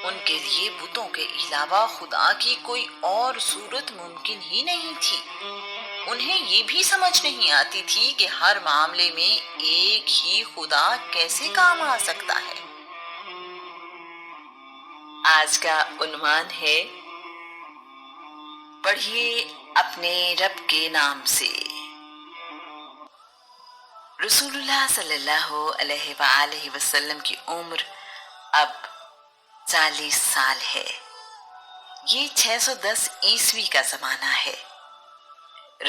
ان کے لیے بتوں کے علاوہ خدا کی کوئی اور صورت ممکن ہی نہیں تھی۔ انہیں یہ بھی سمجھ نہیں آتی تھی کہ ہر معاملے میں ایک ہی خدا کیسے کام آ سکتا ہے۔ آج کا عنوان ہے پڑھیے اپنے رب کے نام سے۔ رسول اللہ صلی اللہ علیہ وآلہ وسلم کی عمر اب 40 سال ہے۔ یہ 610 عیسوی کا زمانہ ہے۔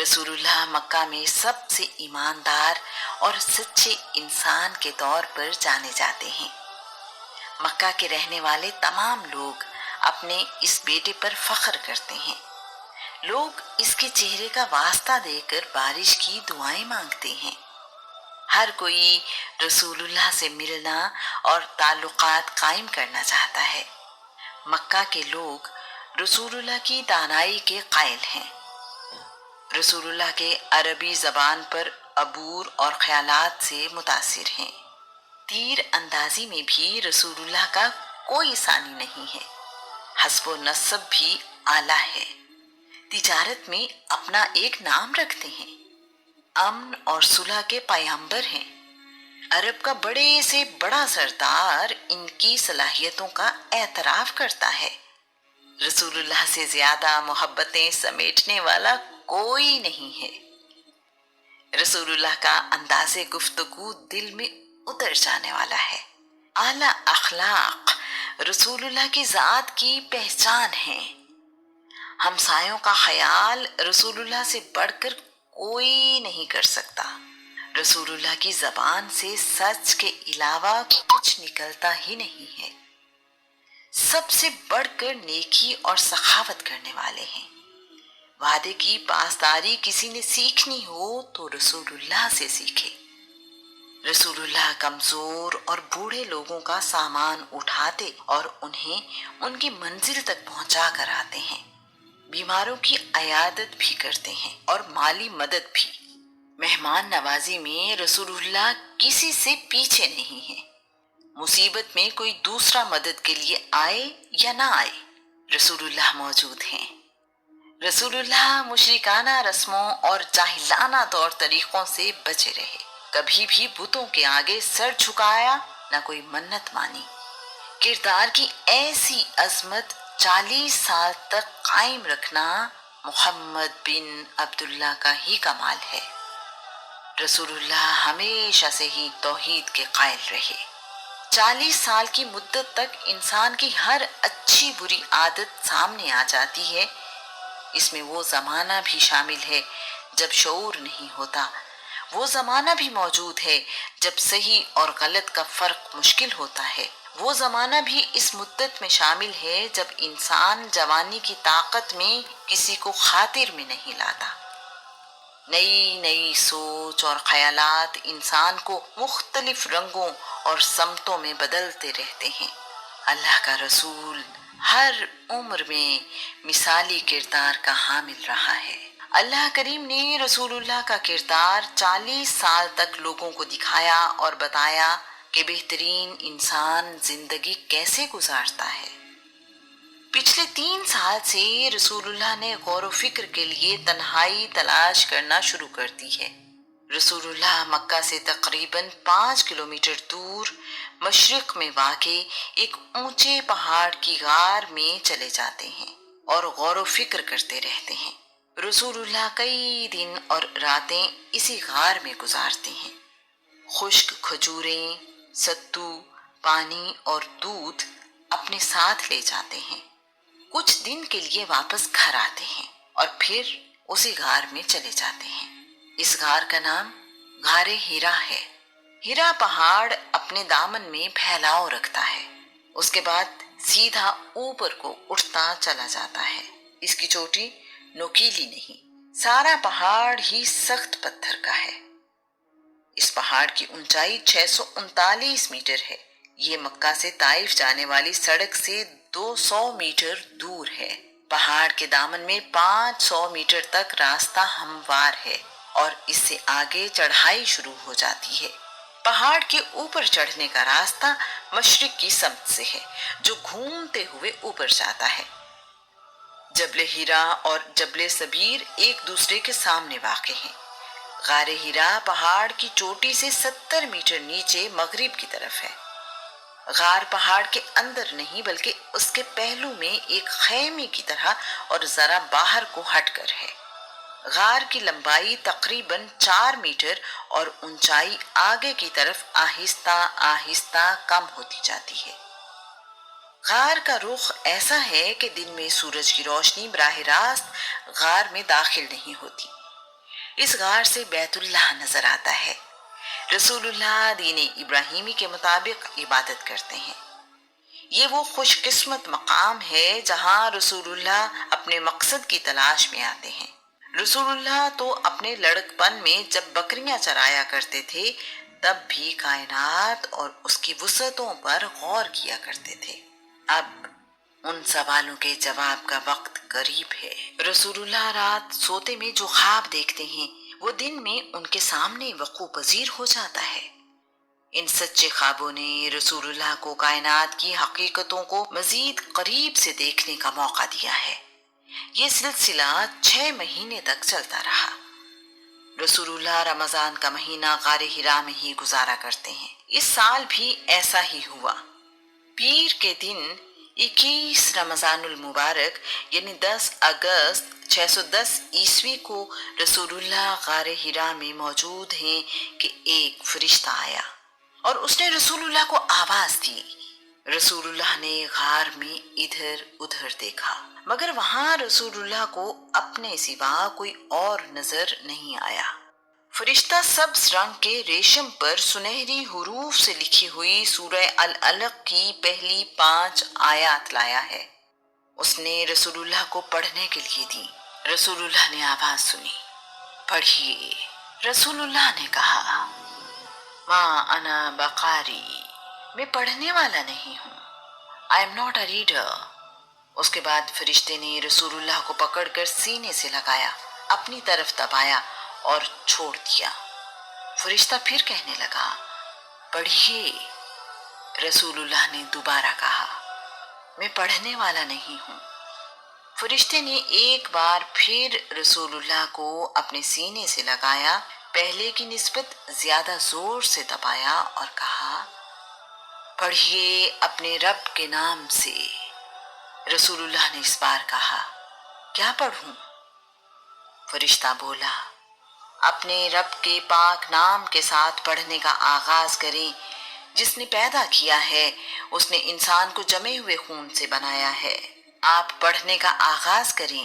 رسول اللہ مکہ میں سب سے ایماندار اور سچے انسان کے طور پر جانے جاتے ہیں۔ مکہ کے رہنے والے تمام لوگ اپنے اس بیٹے پر فخر کرتے ہیں۔ لوگ اس کے چہرے کا واسطہ دے کر بارش کی دعائیں مانگتے ہیں۔ ہر کوئی رسول اللہ سے ملنا اور تعلقات قائم کرنا چاہتا ہے۔ مکہ کے لوگ رسول اللہ کی دانائی کے قائل ہیں۔ رسول اللہ کے عربی زبان پر عبور اور خیالات سے متاثر ہیں۔ تیر اندازی میں بھی رسول اللہ کا کوئی ثانی نہیں ہے۔ حسب و نسب بھی اعلیٰ ہے۔ تجارت میں اپنا ایک نام رکھتے ہیں۔ امن اور صلح کے پیغمبر ہیں۔ عرب کا بڑے سے بڑا سردار ان کی صلاحیتوں کا اعتراف کرتا ہے۔ رسول اللہ سے زیادہ محبتیں سمیٹنے والا کوئی نہیں ہے۔ رسول اللہ کا انداز گفتگو دل میں اتر جانے والا ہے۔ اعلیٰ اخلاق رسول اللہ کی ذات کی پہچان ہے۔ ہمسایوں کا خیال رسول اللہ سے بڑھ کر کوئی نہیں کر سکتا۔ رسول اللہ کی زبان سے سچ کے علاوہ کچھ نکلتا ہی نہیں ہے۔ سب سے بڑھ کر نیکی اور سخاوت کرنے والے ہیں۔ وعدے کی پاسداری کسی نے سیکھنی ہو تو رسول اللہ سے سیکھے۔ رسول اللہ کمزور اور بوڑھے لوگوں کا سامان اٹھاتے اور انہیں ان کی منزل تک پہنچا کر آتے ہیں۔ بیماروں کی عیادت بھی کرتے ہیں اور مالی مدد بھی۔ مہمان نوازی میں رسول اللہ کسی سے پیچھے نہیں ہے۔ مصیبت میں کوئی دوسرا مدد کے لیے آئے یا نہ آئے، رسول اللہ موجود ہیں۔ رسول اللہ مشرکانہ رسموں اور جاہلانہ طور طریقوں سے بچے رہے۔ کبھی بھی بتوں کے آگے سر جھکایا نہ کوئی منت مانی۔ کردار کی ایسی عظمت 40 سال تک قائم رکھنا محمد بن عبداللہ کا ہی کمال ہے۔ رسول اللہ ہمیشہ سے ہی توحید کے قائل رہے۔ 40 سال کی مدت تک انسان کی ہر اچھی بری عادت سامنے آ جاتی ہے۔ اس میں وہ زمانہ بھی شامل ہے جب شعور نہیں ہوتا۔ وہ زمانہ بھی موجود ہے جب صحیح اور غلط کا فرق مشکل ہوتا ہے۔ وہ زمانہ بھی اس مدت میں شامل ہے جب انسان جوانی کی طاقت میں کسی کو خاطر میں نہیں لاتا۔ نئی نئی سوچ اور خیالات انسان کو مختلف رنگوں اور سمتوں میں بدلتے رہتے ہیں۔ اللہ کا رسول ہر عمر میں مثالی کردار کا حامل رہا ہے۔ اللہ کریم نے رسول اللہ کا کردار 40 سال تک لوگوں کو دکھایا اور بتایا کہ بہترین انسان زندگی کیسے گزارتا ہے۔ پچھلے 3 سال سے رسول اللہ نے غور و فکر کے لیے تنہائی تلاش کرنا شروع کر دی ہے۔ رسول اللہ مکہ سے تقریباً 5 کلومیٹر دور مشرق میں واقع ایک اونچے پہاڑ کی غار میں چلے جاتے ہیں اور غور و فکر کرتے رہتے ہیں۔ رسول اللہ کئی دن اور راتیں اسی غار میں گزارتے ہیں۔ خشک کھجوریں، ستو، پانی اور دودھ اپنے ساتھ لے جاتے ہیں۔ کچھ دن کے لیے واپس گھر آتے ہیں اور پھر اسی غار میں چلے جاتے ہیں۔ اس غار کا نام غار ہیرا ہے۔ ہیرا پہاڑ اپنے دامن میں پھیلاؤ رکھتا ہے۔ اس کے بعد سیدھا اوپر کو اٹھتا چلا جاتا ہے۔ اس کی چوٹی نوکیلی نہیں، سارا پہاڑ ہی سخت پتھر کا ہے۔ اس پہاڑ کی اونچائی 639 میٹر ہے۔ یہ مکہ سے طائف جانے والی سڑک سے 200 میٹر دور ہے۔ پہاڑ کے دامن میں 500 میٹر تک راستہ ہموار ہے اور اس سے آگے چڑھائی شروع ہو جاتی ہے۔ پہاڑ کے اوپر چڑھنے کا راستہ مشرق کی سمت سے ہے جو گھومتے ہوئے اوپر جاتا ہے۔ جبل ہیرا اور جبل سبیر ایک دوسرے کے سامنے واقع ہیں۔ غار ہیرا پہاڑ کی چوٹی سے 70 میٹر نیچے مغرب کی طرف ہے۔ غار پہاڑ کے اندر نہیں بلکہ اس کے پہلو میں ایک خیمے کی طرح اور ذرا باہر کو ہٹ کر ہے۔ غار کی لمبائی تقریباً 4 میٹر اور اونچائی آگے کی طرف آہستہ آہستہ کم ہوتی جاتی ہے۔ غار کا رخ ایسا ہے کہ دن میں سورج کی روشنی براہ راست غار میں داخل نہیں ہوتی۔ اس غار سے بیت اللہ نظر آتا ہے۔ رسول اللہ دین ابراہیمی کے مطابق عبادت کرتے ہیں۔ یہ وہ خوش قسمت مقام ہے جہاں رسول اللہ اپنے مقصد کی تلاش میں آتے ہیں۔ رسول اللہ تو اپنے لڑکپن میں جب بکریاں چرایا کرتے تھے تب بھی کائنات اور اس کی وسعتوں پر غور کیا کرتے تھے۔ اب ان سوالوں کے جواب کا وقت قریب ہے۔ رسول اللہ رات سوتے میں جو خواب دیکھتے ہیں وہ دن میں ان کے سامنے وقوع پذیر ہو جاتا ہے۔ ان سچے خوابوں نے رسول اللہ کو کائنات کی حقیقتوں کو مزید قریب سے دیکھنے کا موقع دیا ہے۔ یہ سلسلہ 6 مہینے تک چلتا رہا۔ رسول اللہ رمضان کا مہینہ غار ہرا میں ہی گزارا کرتے ہیں۔ اس سال بھی ایسا ہی ہوا۔ پیر کے دن 21 رمضان المبارک یعنی 10 اگست 610 عیسوی کو رسول اللہ غار ہرا میں موجود ہیں کہ ایک فرشتہ آیا اور اس نے رسول اللہ کو آواز دی۔ رسول اللہ نے غار میں ادھر ادھر دیکھا مگر وہاں رسول اللہ کو اپنے سوا کوئی اور نظر نہیں آیا۔ فرشتہ سبز رنگ کے ریشم پر سنہری حروف سے لکھی ہوئی سورہ العلق کی پہلی 5 آیات لایا ہے۔ اس نے رسول اللہ کو پڑھنے کے لیے دی۔ رسول اللہ نے آواز سنی، پڑھیے۔ رسول اللہ نے کہا، ما انا بقاری، میں پڑھنے والا نہیں ہوں، I am not a reader۔ اس کے بعد فرشتے نے رسول اللہ کو پکڑ کر سینے سے لگایا، اپنی طرف دبایا اور چھوڑ دیا۔ فرشتہ پھر کہنے لگا، پڑھیے۔ رسول اللہ نے دوبارہ کہا، میں پڑھنے والا نہیں ہوں۔ فرشتے نے ایک بار پھر رسول اللہ کو اپنے سینے سے لگایا، پہلے کی نسبت زیادہ زور سے دبایا اور کہا، پڑھیے اپنے رب کے نام سے۔ رسول اللہ نے اس بار کہا، کیا پڑھوں؟ فرشتہ بولا، اپنے رب کے پاک نام کے ساتھ پڑھنے کا آغاز کریں۔ جس نے پیدا کیا ہے اس نے انسان کو جمے ہوئے خون سے بنایا ہے۔ آپ پڑھنے کا آغاز کریں۔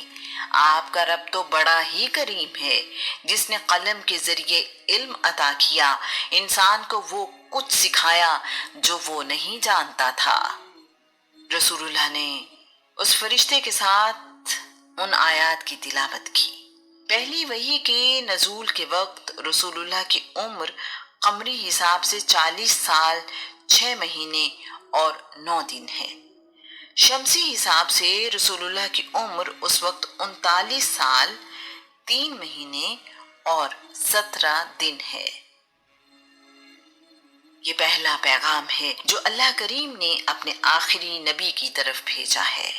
آپ کا رب تو بڑا ہی کریم ہے جس نے قلم کے ذریعے علم عطا کیا، انسان کو وہ کچھ سکھایا جو وہ نہیں جانتا تھا۔ رسول اللہ نے اس فرشتے کے ساتھ ان آیات کی تلاوت کی۔ پہلی وحی کے نزول کے وقت رسول اللہ کی عمر قمری حساب سے 40 سال 6 مہینے اور 9 دن ہے۔ شمسی حساب سے رسول اللہ کی عمر اس وقت 39 سال 3 مہینے اور 17 دن ہے۔ یہ پہلا پیغام ہے جو اللہ کریم نے اپنے آخری نبی کی طرف بھیجا ہے۔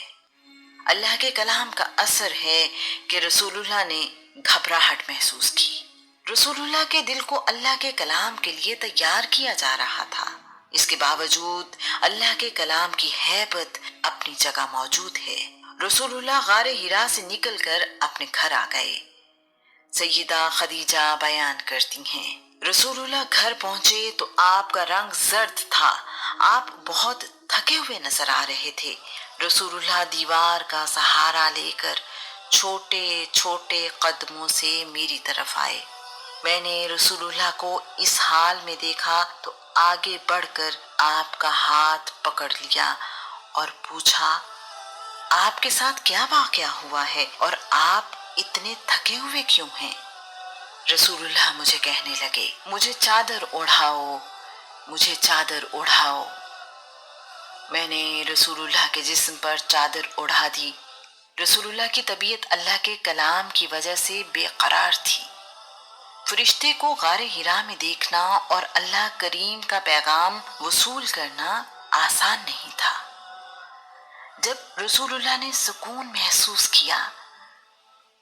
اللہ کے کلام کا اثر ہے کہ رسول اللہ نے گھبراہٹ محسوس کی۔ رسول اللہ کے دل کو اللہ کے کلام کے لیے تیار کیا جا رہا تھا۔ اس کے باوجود اللہ کے کلام کی ہیبت اپنی جگہ موجود ہے۔ رسول اللہ غار ہرا سے نکل کر اپنے گھر آ گئے۔ سیدہ خدیجہ بیان کرتی ہیں، رسول اللہ گھر پہنچے تو آپ کا رنگ زرد تھا، آپ بہت تھکے ہوئے نظر آ رہے تھے۔ رسول اللہ دیوار کا سہارا لے کر چھوٹے چھوٹے قدموں سے میری طرف آئے۔ میں نے رسول اللہ کو اس حال میں دیکھا تو آگے بڑھ کر آپ کا ہاتھ پکڑ لیا اور پوچھا، آپ کے ساتھ کیا واقعہ ہوا ہے اور آپ اتنے تھکے ہوئے کیوں ہیں؟ رسول اللہ مجھے کہنے لگے، مجھے چادر اوڑھاؤ، مجھے چادر اوڑھاؤ۔ میں نے رسول اللہ کے جسم پر چادر اوڑھا دی۔ رسول اللہ کی طبیعت اللہ کے کلام کی وجہ سے بے قرار تھی۔ فرشتے کو غار ہرا میں دیکھنا اور اللہ کریم کا پیغام وصول کرنا آسان نہیں تھا۔ جب رسول اللہ نے سکون محسوس کیا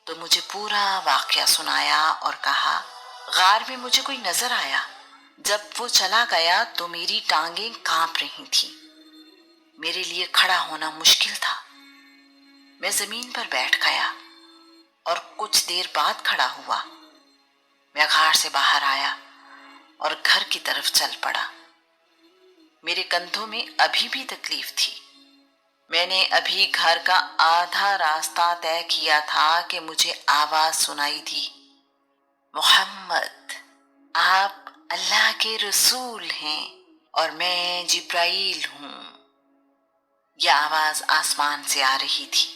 تو مجھے پورا واقعہ سنایا اور کہا، غار میں مجھے کوئی نظر آیا۔ جب وہ چلا گیا تو میری ٹانگیں کانپ رہی تھیں، میرے لیے کھڑا ہونا مشکل تھا۔ میں زمین پر بیٹھ گیا اور کچھ دیر بعد کھڑا ہوا۔ میں غار سے باہر آیا اور گھر کی طرف چل پڑا۔ میرے کندھوں میں ابھی بھی تکلیف تھی۔ میں نے ابھی گھر کا آدھا راستہ طے کیا تھا کہ مجھے آواز سنائی دی، محمد، آپ اللہ کے رسول ہیں اور میں جبرائیل ہوں۔ یہ آواز آسمان سے آ رہی تھی۔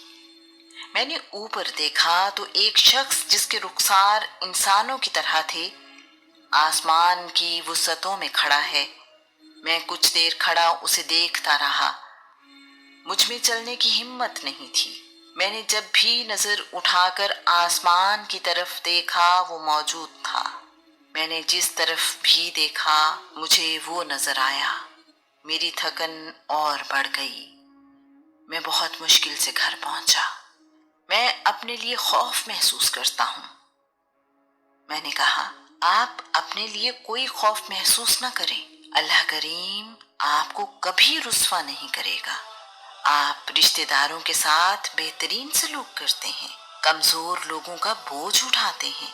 میں نے اوپر دیکھا تو ایک شخص جس کے رخسار انسانوں کی طرح تھے آسمان کی وسعتوں میں کھڑا ہے۔ میں کچھ دیر کھڑا اسے دیکھتا رہا۔ مجھ میں چلنے کی ہمت نہیں تھی۔ میں نے جب بھی نظر اٹھا کر آسمان کی طرف دیکھا وہ موجود تھا۔ میں نے جس طرف بھی دیکھا مجھے وہ نظر آیا۔ میری تھکن اور بڑھ گئی۔ میں بہت مشکل سے گھر پہنچا۔ میں اپنے لیے خوف محسوس کرتا ہوں۔ میں نے کہا، آپ اپنے لیے کوئی خوف محسوس نہ کریں، اللہ کریم آپ کو کبھی رسوا نہیں کرے گا۔ آپ رشتہ داروں کے ساتھ بہترین سلوک کرتے ہیں، کمزور لوگوں کا بوجھ اٹھاتے ہیں،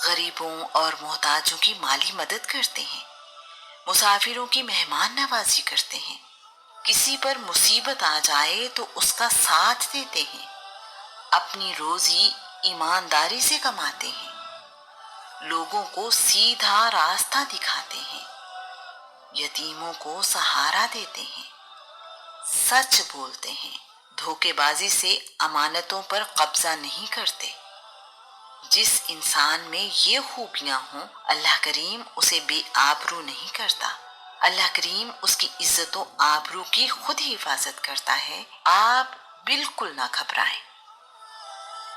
غریبوں اور محتاجوں کی مالی مدد کرتے ہیں، مسافروں کی مہمان نوازی کرتے ہیں، کسی پر مصیبت آ جائے تو اس کا ساتھ دیتے ہیں، اپنی روزی ایمانداری سے کماتے ہیں، لوگوں کو سیدھا راستہ دکھاتے ہیں، یتیموں کو سہارا دیتے ہیں، سچ بولتے ہیں، دھوکے بازی سے امانتوں پر قبضہ نہیں کرتے۔ جس انسان میں یہ خوبیاں ہوں اللہ کریم اسے بے آبرو نہیں کرتا، اللہ کریم اس کی عزت و آبرو کی خود ہی حفاظت کرتا ہے۔ آپ بالکل نہ گھبرائیں۔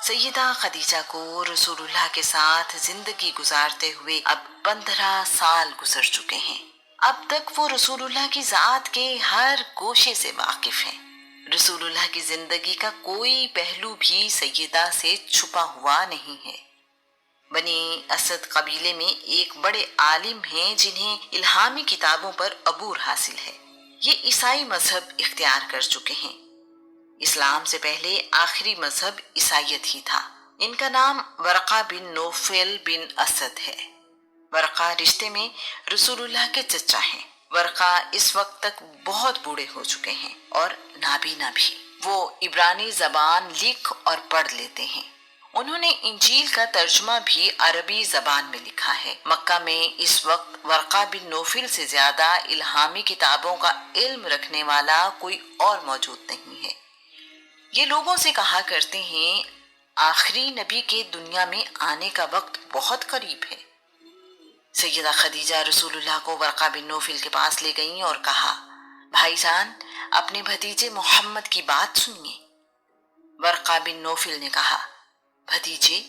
سیدہ خدیجہ کو رسول اللہ کے ساتھ زندگی گزارتے ہوئے اب 15 سال گزر چکے ہیں۔ اب تک وہ رسول اللہ کی ذات کے ہر گوشے سے واقف ہیں۔ رسول اللہ کی زندگی کا کوئی پہلو بھی سیدہ سے چھپا ہوا نہیں ہے۔ بنی اسد قبیلے میں ایک بڑے عالم ہیں جنہیں الہامی کتابوں پر عبور حاصل ہے۔ یہ عیسائی مذہب اختیار کر چکے ہیں۔ اسلام سے پہلے آخری مذہب عیسائیت ہی تھا۔ ان کا نام ورقہ بن نوفل بن اسد ہے۔ ورقہ رشتے میں رسول اللہ کے چچا ہیں۔ ورقہ اس وقت تک بہت بوڑھے ہو چکے ہیں اور نابینا بھی۔ وہ عبرانی زبان لکھ اور پڑھ لیتے ہیں۔ انہوں نے انجیل کا ترجمہ بھی عربی زبان میں لکھا ہے۔ مکہ میں اس وقت ورقہ بن نوفل سے زیادہ الہامی کتابوں کا علم رکھنے والا کوئی اور موجود نہیں ہے۔ یہ لوگوں سے کہا کرتے ہیں آخری نبی کے دنیا میں آنے کا وقت بہت قریب ہے۔ سیدہ خدیجہ رسول اللہ کو ورقہ بن نوفل کے پاس لے گئیں اور کہا، بھائی جان اپنے بھتیجے محمد کی بات سنیے۔ ورقہ بن نوفل نے کہا، بھتیجے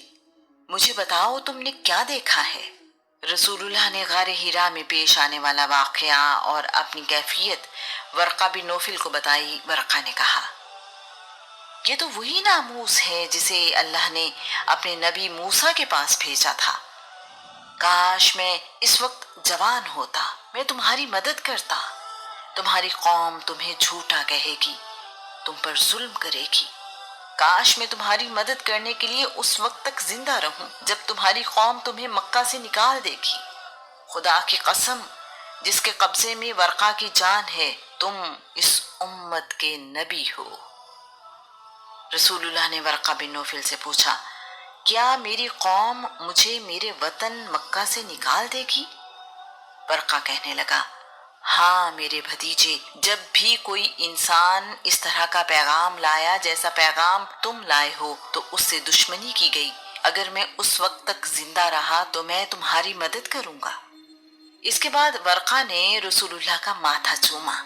مجھے بتاؤ تم نے کیا دیکھا ہے؟ رسول اللہ نے غار ہرا میں پیش آنے والا واقعہ اور اپنی کیفیت ورقہ بن نوفل کو بتائی۔ ورقہ نے کہا، یہ تو وہی ناموس ہے جسے اللہ نے اپنے نبی موسیٰ کے پاس بھیجا تھا۔ کاش میں اس وقت جوان ہوتا، میں تمہاری مدد کرتا۔ تمہاری قوم تمہیں جھوٹا کہے گی، تم پر ظلم کرے گی۔ کاش میں تمہاری مدد کرنے کے لیے اس وقت تک زندہ رہوں جب تمہاری قوم تمہیں مکہ سے نکال دے گی۔ خدا کی قسم جس کے قبضے میں ورقہ کی جان ہے، تم اس امت کے نبی ہو۔ رسول اللہ نے ورقہ بن نوفل سے پوچھا، کیا میری قوم مجھے میرے وطن مکہ سے نکال دے گی؟ ورقہ کہنے لگا، ہاں میرے بھتیجے، جب بھی کوئی انسان اس طرح کا پیغام لایا جیسا پیغام تم لائے ہو تو اس سے دشمنی کی گئی۔ اگر میں اس وقت تک زندہ رہا تو میں تمہاری مدد کروں گا۔ اس کے بعد ورقہ نے رسول اللہ کا ماتھا چوما۔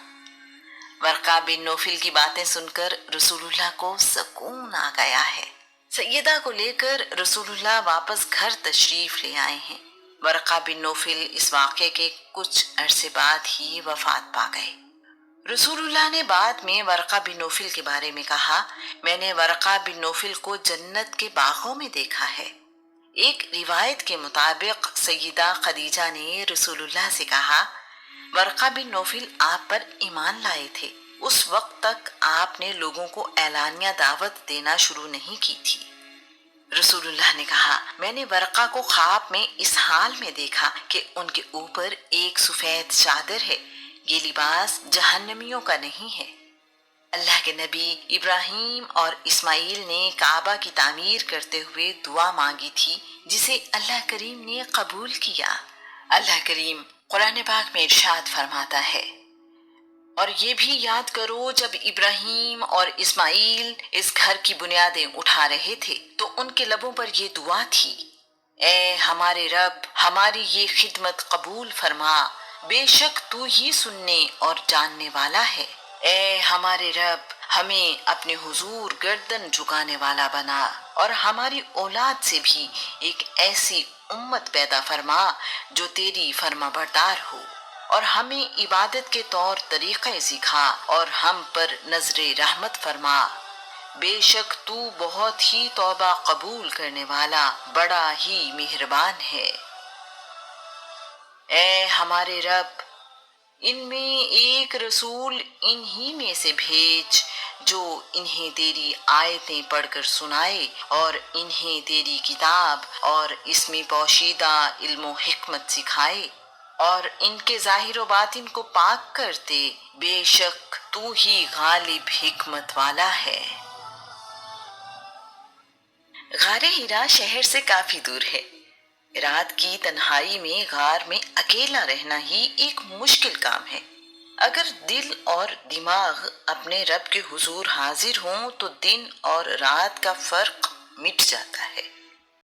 ورقہ بن نوفل کی باتیں سن کر رسول اللہ کو سکون آ گیا ہے۔ سیدہ کو لے کر رسول اللہ واپس گھر تشریف لے آئے ہیں۔ ورقہ بن نوفل اس واقعے کے کچھ عرصے بعد ہی وفات پا گئے۔ رسول اللہ نے بعد میں ورقہ بن نوفل کے بارے میں کہا، میں نے ورقہ بن نوفل کو جنت کے باغوں میں دیکھا ہے۔ ایک روایت کے مطابق سیدہ خدیجہ نے رسول اللہ سے کہا، ورقہ بن نوفل آپ پر ایمان لائے تھے، اس وقت تک آپ نے لوگوں کو اعلانیہ دعوت دینا شروع نہیں کی تھی۔ رسول اللہ نے کہا، میں نے ورقہ کو خواب میں اس حال میں دیکھا کہ ان کے اوپر ایک سفید چادر ہے، یہ لباس جہنمیوں کا نہیں ہے۔ اللہ کے نبی ابراہیم اور اسماعیل نے کعبہ کی تعمیر کرتے ہوئے دعا مانگی تھی، جسے اللہ کریم نے قبول کیا۔ اللہ کریم قرآن پاک میں ارشاد فرماتا ہے، اور یہ بھی یاد کرو جب ابراہیم اور اسماعیل اس گھر کی بنیادیں اٹھا رہے تھے تو ان کے لبوں پر یہ دعا تھی، اے ہمارے رب، ہماری یہ خدمت قبول فرما، بے شک تو ہی سننے اور جاننے والا ہے۔ اے ہمارے رب، ہمیں اپنے حضور گردن جھکانے والا بنا، اور ہماری اولاد سے بھی ایک ایسی امت پیدا فرما جو تیری فرما بردار ہو، اور ہمیں عبادت کے طور طریقے سکھا، اور ہم پر نظر رحمت فرما، بے شک تو بہت ہی توبہ قبول کرنے والا بڑا ہی مہربان ہے۔ اے ہمارے رب، ان میں ایک رسول انہی میں سے بھیج جو انہیں تیری آیتیں پڑھ کر سنائے اور انہیں تیری کتاب اور اس میں پوشیدہ علم و حکمت سکھائے، اور ان کے ظاہر و باطن کو پاک کر دے، بے شک تو ہی غالب حکمت والا ہے۔ غار ہرا شہر سے کافی دور ہے۔ رات کی تنہائی میں غار میں اکیلا رہنا ہی ایک مشکل کام ہے۔ اگر دل اور دماغ اپنے رب کے حضور حاضر ہوں تو دن اور رات کا فرق مٹ جاتا ہے۔